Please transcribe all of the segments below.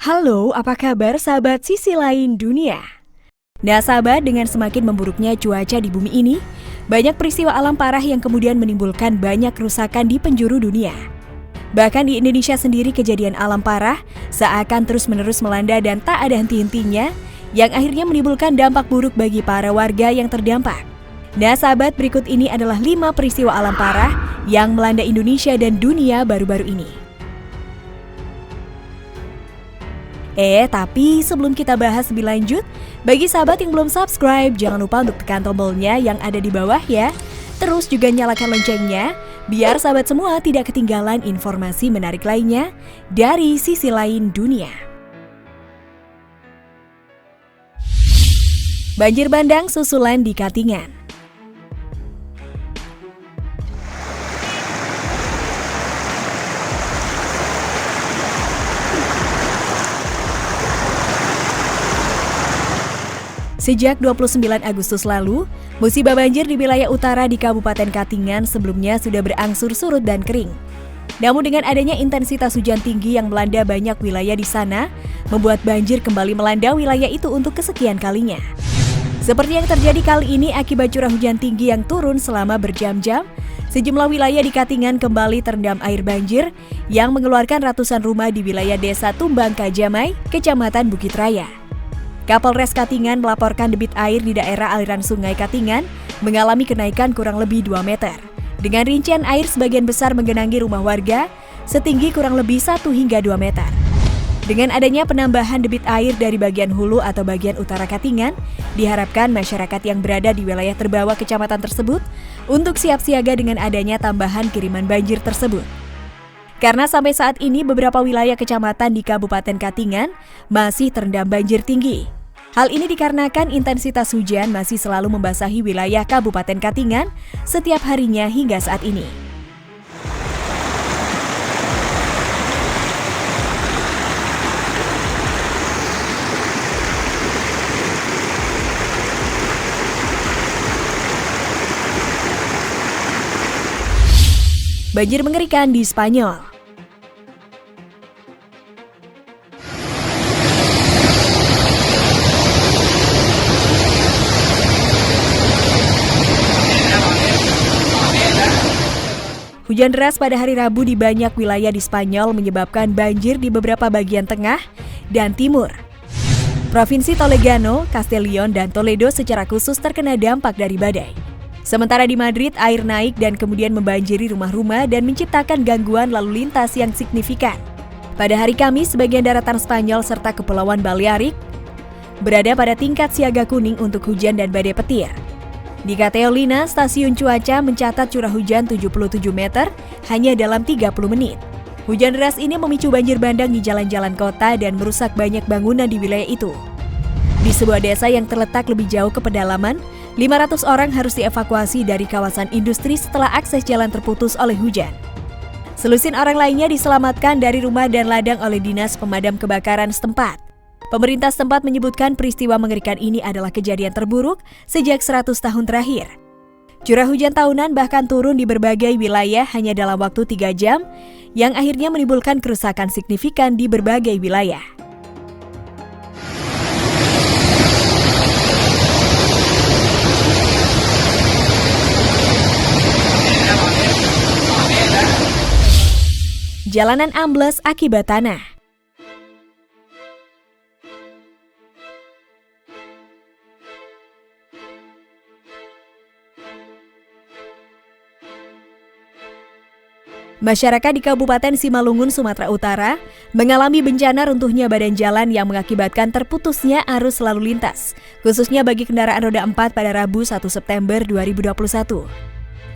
Halo, apa kabar sahabat sisi lain dunia? Nah sahabat, dengan semakin memburuknya cuaca di bumi ini, banyak peristiwa alam parah yang kemudian menimbulkan banyak kerusakan di penjuru dunia. Bahkan di Indonesia sendiri kejadian alam parah seakan terus-menerus melanda dan tak ada henti-hentinya, yang akhirnya menimbulkan dampak buruk bagi para warga yang terdampak. Nah sahabat, berikut ini adalah 5 peristiwa alam parah yang melanda Indonesia dan dunia baru-baru ini. Tapi sebelum kita bahas lebih lanjut, bagi sahabat yang belum subscribe, jangan lupa untuk tekan tombolnya yang ada di bawah ya. Terus juga nyalakan loncengnya, biar sahabat semua tidak ketinggalan informasi menarik lainnya dari sisi lain dunia. Banjir bandang susulan di Katingan. Sejak 29 Agustus lalu, musibah banjir di wilayah utara di Kabupaten Katingan sebelumnya sudah berangsur surut dan kering. Namun dengan adanya intensitas hujan tinggi yang melanda banyak wilayah di sana, membuat banjir kembali melanda wilayah itu untuk kesekian kalinya. Seperti yang terjadi kali ini akibat curah hujan tinggi yang turun selama berjam-jam, sejumlah wilayah di Katingan kembali terendam air banjir yang mengeluarkan ratusan rumah di wilayah Desa Tumbang Kajamai, Kecamatan Bukit Raya. Kapolres Katingan melaporkan debit air di daerah aliran sungai Katingan mengalami kenaikan kurang lebih 2 meter. Dengan rincian air sebagian besar menggenangi rumah warga setinggi kurang lebih 1 hingga 2 meter. Dengan adanya penambahan debit air dari bagian hulu atau bagian utara Katingan, diharapkan masyarakat yang berada di wilayah terbawah kecamatan tersebut untuk siap siaga dengan adanya tambahan kiriman banjir tersebut. Karena sampai saat ini beberapa wilayah kecamatan di Kabupaten Katingan masih terendam banjir tinggi. Hal ini dikarenakan intensitas hujan masih selalu membasahi wilayah Kabupaten Katingan setiap harinya hingga saat ini. Banjir mengerikan di Spanyol. Hujan deras pada hari Rabu di banyak wilayah di Spanyol menyebabkan banjir di beberapa bagian tengah dan timur. Provinsi Toledano, Castellón, dan Toledo secara khusus terkena dampak dari badai. Sementara di Madrid, air naik dan kemudian membanjiri rumah-rumah dan menciptakan gangguan lalu lintas yang signifikan. Pada hari Kamis, sebagian daratan Spanyol serta Kepulauan Balearik berada pada tingkat siaga kuning untuk hujan dan badai petir. Di Cateolina, stasiun cuaca mencatat curah hujan 77 meter hanya dalam 30 menit. Hujan deras ini memicu banjir bandang di jalan-jalan kota dan merusak banyak bangunan di wilayah itu. Di sebuah desa yang terletak lebih jauh ke pedalaman, 500 orang harus dievakuasi dari kawasan industri setelah akses jalan terputus oleh hujan. Selusin orang lainnya diselamatkan dari rumah dan ladang oleh Dinas Pemadam Kebakaran setempat. Pemerintah setempat menyebutkan peristiwa mengerikan ini adalah kejadian terburuk sejak 100 tahun terakhir. Curah hujan tahunan bahkan turun di berbagai wilayah hanya dalam waktu 3 jam, yang akhirnya menimbulkan kerusakan signifikan di berbagai wilayah. Jalanan ambles akibat tanah. Masyarakat di Kabupaten Simalungun, Sumatera Utara mengalami bencana runtuhnya badan jalan yang mengakibatkan terputusnya arus lalu lintas, khususnya bagi kendaraan roda 4 pada Rabu 1 September 2021.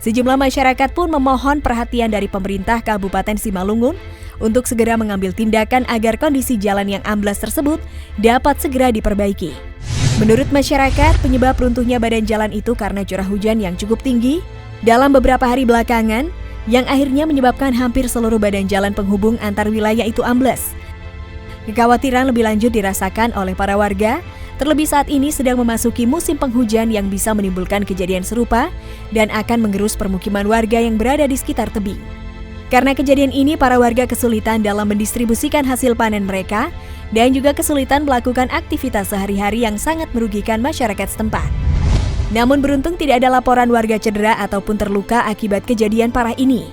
Sejumlah masyarakat pun memohon perhatian dari pemerintah Kabupaten Simalungun untuk segera mengambil tindakan agar kondisi jalan yang amblas tersebut dapat segera diperbaiki. Menurut masyarakat, penyebab runtuhnya badan jalan itu karena curah hujan yang cukup tinggi dalam beberapa hari belakangan, yang akhirnya menyebabkan hampir seluruh badan jalan penghubung antar wilayah itu ambles. Kekhawatiran lebih lanjut dirasakan oleh para warga, terlebih saat ini sedang memasuki musim penghujan yang bisa menimbulkan kejadian serupa dan akan mengerus permukiman warga yang berada di sekitar tebing. Karena kejadian ini, para warga kesulitan dalam mendistribusikan hasil panen mereka dan juga kesulitan melakukan aktivitas sehari-hari yang sangat merugikan masyarakat setempat. Namun beruntung tidak ada laporan warga cedera ataupun terluka akibat kejadian parah ini.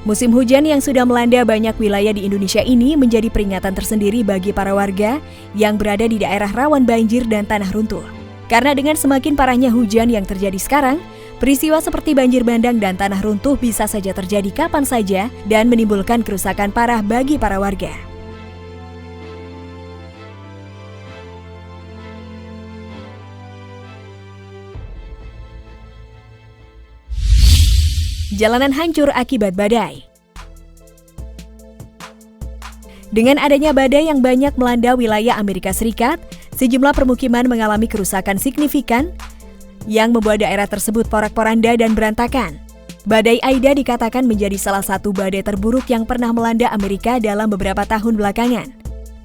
Musim hujan yang sudah melanda banyak wilayah di Indonesia ini menjadi peringatan tersendiri bagi para warga yang berada di daerah rawan banjir dan tanah runtuh. Karena dengan semakin parahnya hujan yang terjadi sekarang, peristiwa seperti banjir bandang dan tanah runtuh bisa saja terjadi kapan saja dan menimbulkan kerusakan parah bagi para warga. Jalanan hancur akibat badai. Dengan adanya badai yang banyak melanda wilayah Amerika Serikat, sejumlah permukiman mengalami kerusakan signifikan yang membuat daerah tersebut porak-poranda dan berantakan. Badai Aida dikatakan menjadi salah satu badai terburuk yang pernah melanda Amerika dalam beberapa tahun belakangan.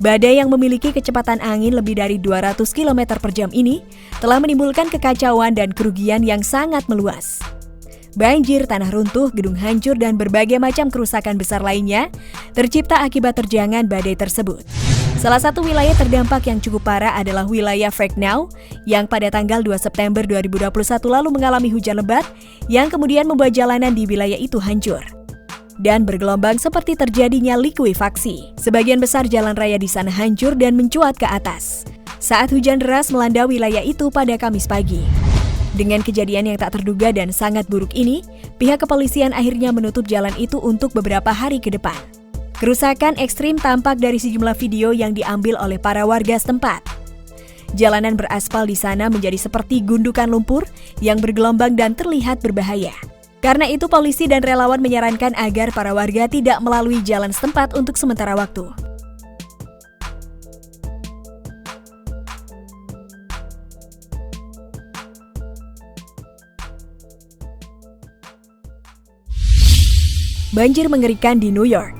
Badai yang memiliki kecepatan angin lebih dari 200 km per jam ini telah menimbulkan kekacauan dan kerugian yang sangat meluas. Banjir, tanah runtuh, gedung hancur, dan berbagai macam kerusakan besar lainnya tercipta akibat terjangan badai tersebut. Salah satu wilayah terdampak yang cukup parah adalah wilayah Fregnau yang pada tanggal 2 September 2021 lalu mengalami hujan lebat yang kemudian membuat jalanan di wilayah itu hancur dan bergelombang seperti terjadinya likuifaksi. Sebagian besar jalan raya di sana hancur dan mencuat ke atas saat hujan deras melanda wilayah itu pada Kamis pagi. Dengan kejadian yang tak terduga dan sangat buruk ini, pihak kepolisian akhirnya menutup jalan itu untuk beberapa hari ke depan. Kerusakan ekstrim tampak dari sejumlah video yang diambil oleh para warga setempat. Jalanan beraspal di sana menjadi seperti gundukan lumpur yang bergelombang dan terlihat berbahaya. Karena itu, polisi dan relawan menyarankan agar para warga tidak melalui jalan setempat untuk sementara waktu. Banjir mengerikan di New York.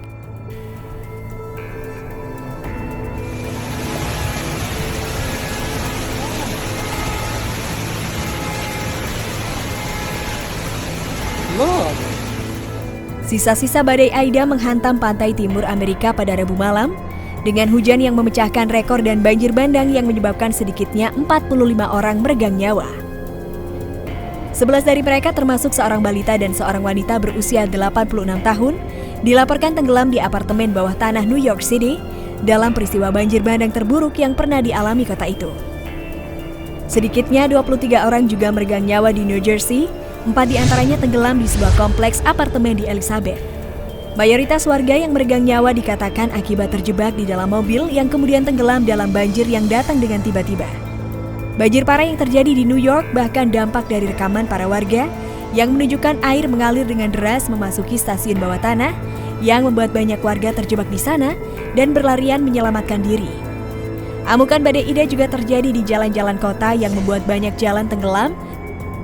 Sisa-sisa badai Aida menghantam pantai timur Amerika pada Rabu malam dengan hujan yang memecahkan rekor dan banjir bandang yang menyebabkan sedikitnya 45 orang meregang nyawa. 11 dari mereka termasuk seorang balita dan seorang wanita berusia 86 tahun dilaporkan tenggelam di apartemen bawah tanah New York City dalam peristiwa banjir bandang terburuk yang pernah dialami kota itu. Sedikitnya 23 orang juga meregang nyawa di New Jersey, 4 diantaranya tenggelam di sebuah kompleks apartemen di Elizabeth. Mayoritas warga yang meregang nyawa dikatakan akibat terjebak di dalam mobil yang kemudian tenggelam dalam banjir yang datang dengan tiba-tiba. Banjir parah yang terjadi di New York bahkan dampak dari rekaman para warga yang menunjukkan air mengalir dengan deras memasuki stasiun bawah tanah yang membuat banyak warga terjebak di sana dan berlarian menyelamatkan diri. Amukan badai Ida juga terjadi di jalan-jalan kota yang membuat banyak jalan tenggelam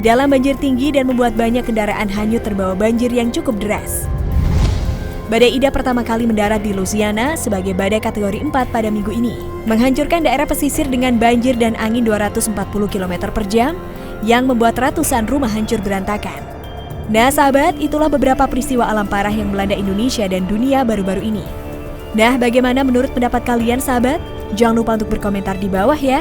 dalam banjir tinggi dan membuat banyak kendaraan hanyut terbawa banjir yang cukup deras. Badai Ida pertama kali mendarat di Louisiana sebagai badai kategori 4 pada minggu ini, menghancurkan daerah pesisir dengan banjir dan angin 240 km per jam yang membuat ratusan rumah hancur berantakan. Nah sahabat, itulah beberapa peristiwa alam parah yang melanda Indonesia dan dunia baru-baru ini. Nah, bagaimana menurut pendapat kalian sahabat? Jangan lupa untuk berkomentar di bawah ya.